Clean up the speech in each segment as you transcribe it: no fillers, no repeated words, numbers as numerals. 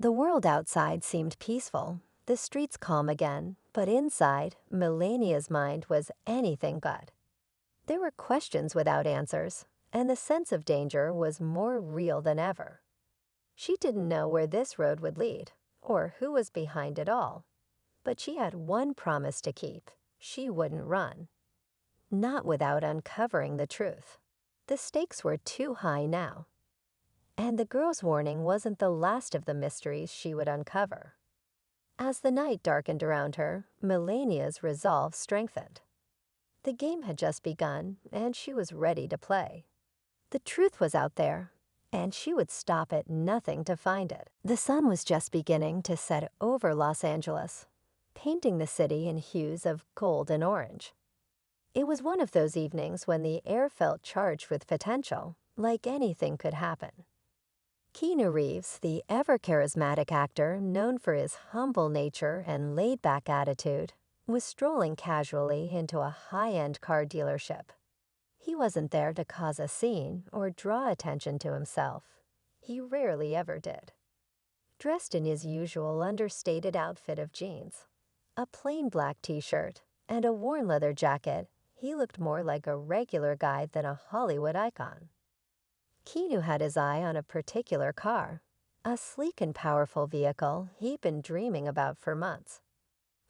The world outside seemed peaceful, the streets calm again, but inside, Melania's mind was anything but. There were questions without answers, and the sense of danger was more real than ever. She didn't know where this road would lead, or who was behind it all. But she had one promise to keep. She wouldn't run. Not without uncovering the truth. The stakes were too high now. And the girl's warning wasn't the last of the mysteries she would uncover. As the night darkened around her, Melania's resolve strengthened. The game had just begun, and she was ready to play. The truth was out there, and she would stop at nothing to find it. The sun was just beginning to set over Los Angeles, painting the city in hues of gold and orange. It was one of those evenings when the air felt charged with potential, like anything could happen. Keanu Reeves, the ever-charismatic actor known for his humble nature and laid-back attitude, was strolling casually into a high-end car dealership. He wasn't there to cause a scene or draw attention to himself. He rarely ever did. Dressed in his usual understated outfit of jeans, a plain black t-shirt, and a worn leather jacket, he looked more like a regular guy than a Hollywood icon. Keanu had his eye on a particular car, a sleek and powerful vehicle he'd been dreaming about for months.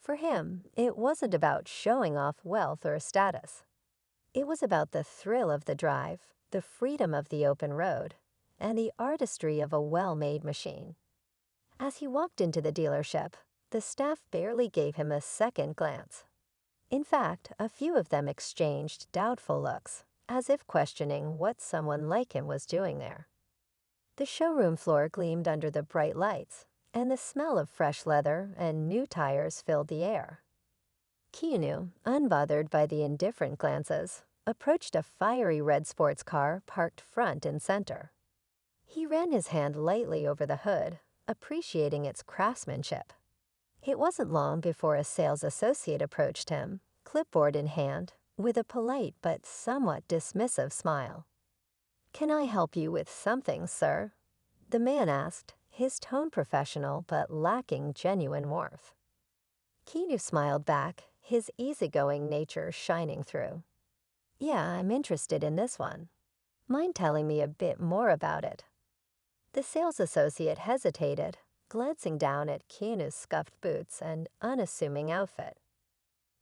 For him, it wasn't about showing off wealth or status. It was about the thrill of the drive, the freedom of the open road, and the artistry of a well-made machine. As he walked into the dealership, the staff barely gave him a second glance. In fact, a few of them exchanged doubtful looks, as if questioning what someone like him was doing there. The showroom floor gleamed under the bright lights, and the smell of fresh leather and new tires filled the air. Keanu, unbothered by the indifferent glances, approached a fiery red sports car parked front and center. He ran his hand lightly over the hood, appreciating its craftsmanship. It wasn't long before a sales associate approached him, clipboard in hand, with a polite but somewhat dismissive smile. "Can I help you with something, sir?" the man asked, his tone professional but lacking genuine warmth. Keanu smiled back, his easygoing nature shining through. "Yeah, I'm interested in this one. Mind telling me a bit more about it?" The sales associate hesitated, glancing down at Keanu's scuffed boots and unassuming outfit.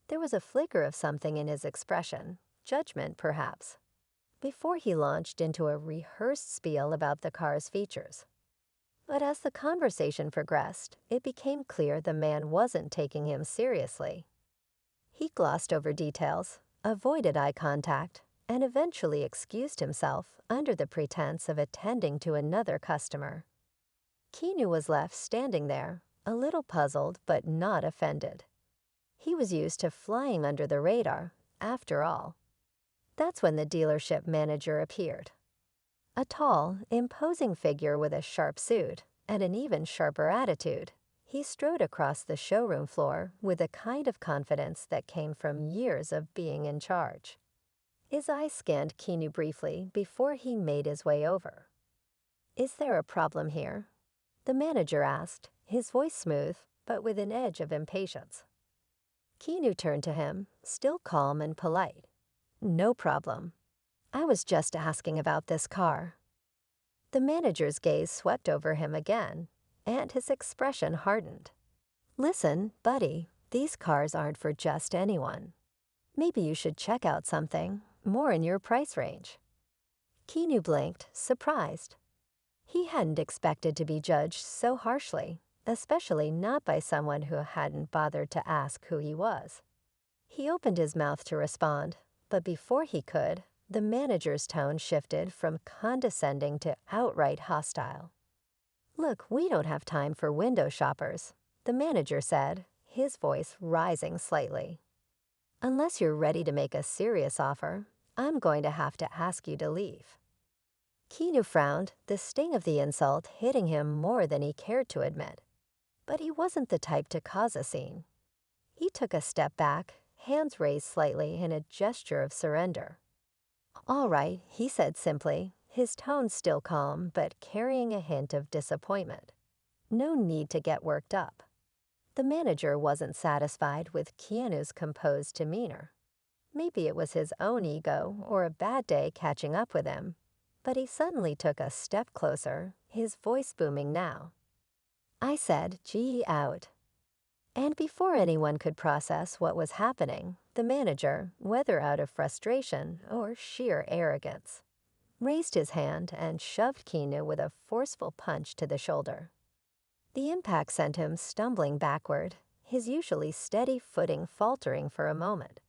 There was a flicker of something in his expression, judgment perhaps, before he launched into a rehearsed spiel about the car's features. But as the conversation progressed, it became clear the man wasn't taking him seriously. He glossed over details, avoided eye contact, and eventually excused himself under the pretense of attending to another customer. Keanu was left standing there, a little puzzled but not offended. He was used to flying under the radar, after all. That's when the dealership manager appeared. A tall, imposing figure with a sharp suit and an even sharper attitude, he strode across the showroom floor with a kind of confidence that came from years of being in charge. His eyes scanned Keanu briefly before he made his way over. "Is there a problem here?" the manager asked, his voice smooth, but with an edge of impatience. Keanu turned to him, still calm and polite. "No problem. I was just asking about this car." The manager's gaze swept over him again, and his expression hardened. "Listen, buddy, these cars aren't for just anyone. Maybe you should check out something more in your price range." Keanu blinked, surprised. He hadn't expected to be judged so harshly, especially not by someone who hadn't bothered to ask who he was. He opened his mouth to respond, but before he could, the manager's tone shifted from condescending to outright hostile. "Look, we don't have time for window shoppers," the manager said, his voice rising slightly. "Unless you're ready to make a serious offer, I'm going to have to ask you to leave." Keanu frowned, the sting of the insult hitting him more than he cared to admit. But he wasn't the type to cause a scene. He took a step back, hands raised slightly in a gesture of surrender. "All right," he said simply, his tone still calm but carrying a hint of disappointment. No need to get worked up. The manager wasn't satisfied with Keanu's composed demeanor. Maybe it was his own ego or a bad day catching up with him, but he suddenly took a step closer, his voice booming now. I said, "Gee, out." And before anyone could process what was happening, the manager, whether out of frustration or sheer arrogance, raised his hand and shoved Keanu with a forceful punch to the shoulder. The impact sent him stumbling backward, his usually steady footing faltering for a moment.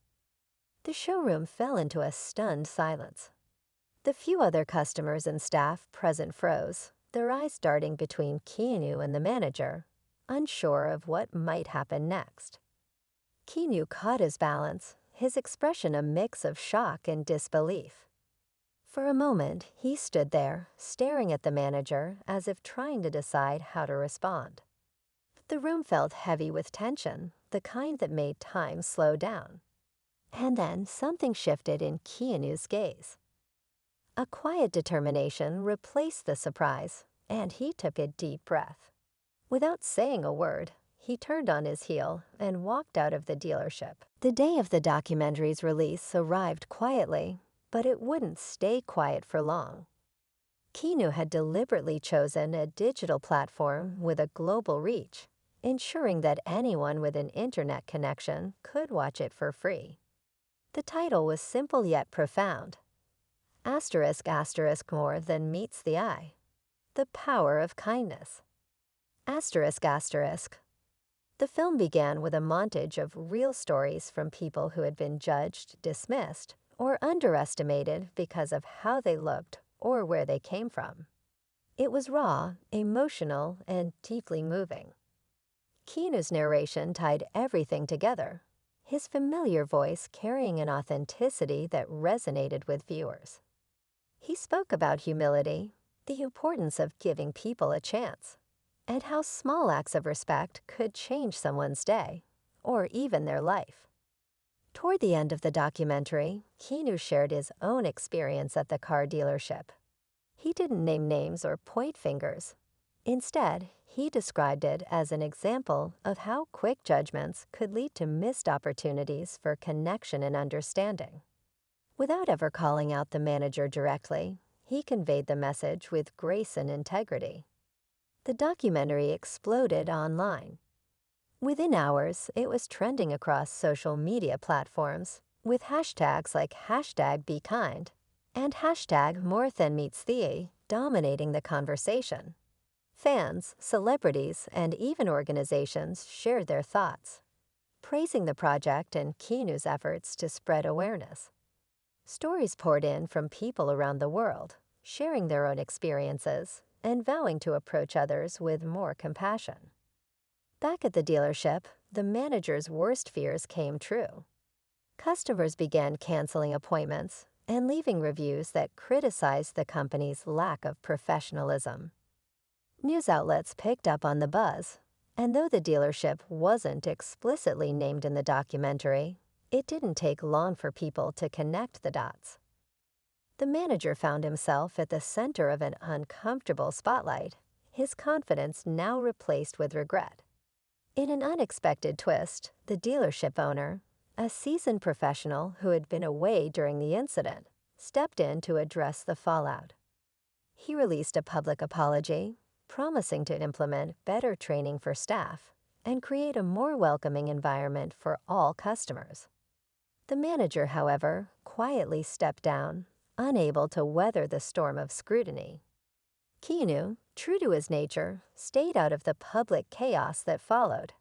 The showroom fell into a stunned silence. The few other customers and staff present froze, their eyes darting between Keanu and the manager, unsure of what might happen next. Keanu caught his balance, his expression a mix of shock and disbelief. For a moment, he stood there, staring at the manager as if trying to decide how to respond. The room felt heavy with tension, the kind that made time slow down. And then something shifted in Keanu's gaze. A quiet determination replaced the surprise, and he took a deep breath. Without saying a word, he turned on his heel and walked out of the dealership. The day of the documentary's release arrived quietly, but it wouldn't stay quiet for long. Keanu had deliberately chosen a digital platform with a global reach, ensuring that anyone with an internet connection could watch it for free. The title was simple yet profound. Asterisk asterisk more than meets the eye. The power of kindness. Asterisk asterisk. The film began with a montage of real stories from people who had been judged, dismissed, or underestimated because of how they looked or where they came from. It was raw, emotional, and deeply moving. Keanu's narration tied everything together, his familiar voice carrying an authenticity that resonated with viewers. He spoke about humility, the importance of giving people a chance, and how small acts of respect could change someone's day, or even their life. Toward the end of the documentary, Keanu shared his own experience at the car dealership. He didn't name names or point fingers. Instead, he described it as an example of how quick judgments could lead to missed opportunities for connection and understanding. Without ever calling out the manager directly, he conveyed the message with grace and integrity. The documentary exploded online. Within hours, it was trending across social media platforms, with hashtags like #BeKind and #MoreThanMeetsThea dominating the conversation. Fans, celebrities, and even organizations shared their thoughts, praising the project and Keanu's efforts to spread awareness. Stories poured in from people around the world, sharing their own experiences and vowing to approach others with more compassion. Back at the dealership, the manager's worst fears came true. Customers began canceling appointments and leaving reviews that criticized the company's lack of professionalism. News outlets picked up on the buzz, and though the dealership wasn't explicitly named in the documentary, it didn't take long for people to connect the dots. The manager found himself at the center of an uncomfortable spotlight, his confidence now replaced with regret. In an unexpected twist, the dealership owner, a seasoned professional who had been away during the incident, stepped in to address the fallout. He released a public apology, promising to implement better training for staff and create a more welcoming environment for all customers. The manager, however, quietly stepped down, unable to weather the storm of scrutiny. Keanu, true to his nature, stayed out of the public chaos that followed.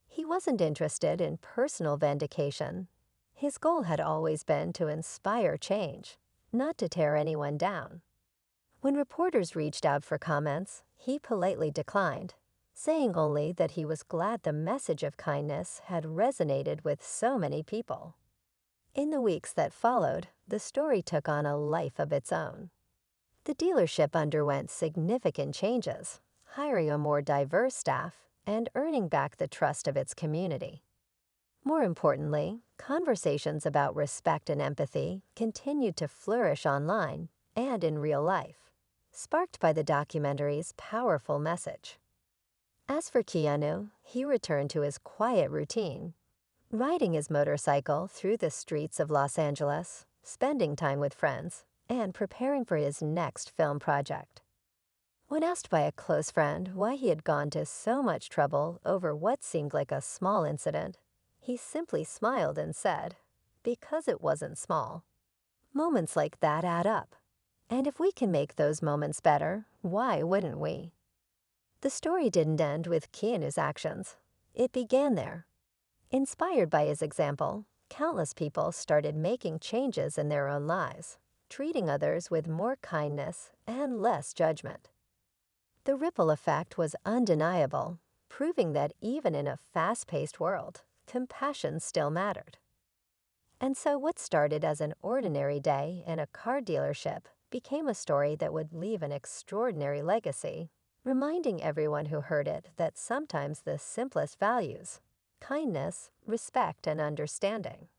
He wasn't interested in personal vindication. His goal had always been to inspire change, not to tear anyone down. When reporters reached out for comments, he politely declined, saying only that he was glad the message of kindness had resonated with so many people. In the weeks that followed, the story took on a life of its own. The dealership underwent significant changes, hiring a more diverse staff and earning back the trust of its community. More importantly, conversations about respect and empathy continued to flourish online and in real life, sparked by the documentary's powerful message. As for Keanu, he returned to his quiet routine, riding his motorcycle through the streets of Los Angeles, spending time with friends, and preparing for his next film project. When asked by a close friend why he had gone to so much trouble over what seemed like a small incident, he simply smiled and said, "Because it wasn't small." Moments like that add up. And if we can make those moments better, why wouldn't we? The story didn't end with Keanu's actions. It began there. Inspired by his example, countless people started making changes in their own lives, treating others with more kindness and less judgment. The ripple effect was undeniable, proving that even in a fast-paced world, compassion still mattered. And so what started as an ordinary day in a car dealership became a story that would leave an extraordinary legacy, reminding everyone who heard it that sometimes the simplest values, kindness, respect, and understanding,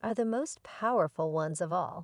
are the most powerful ones of all.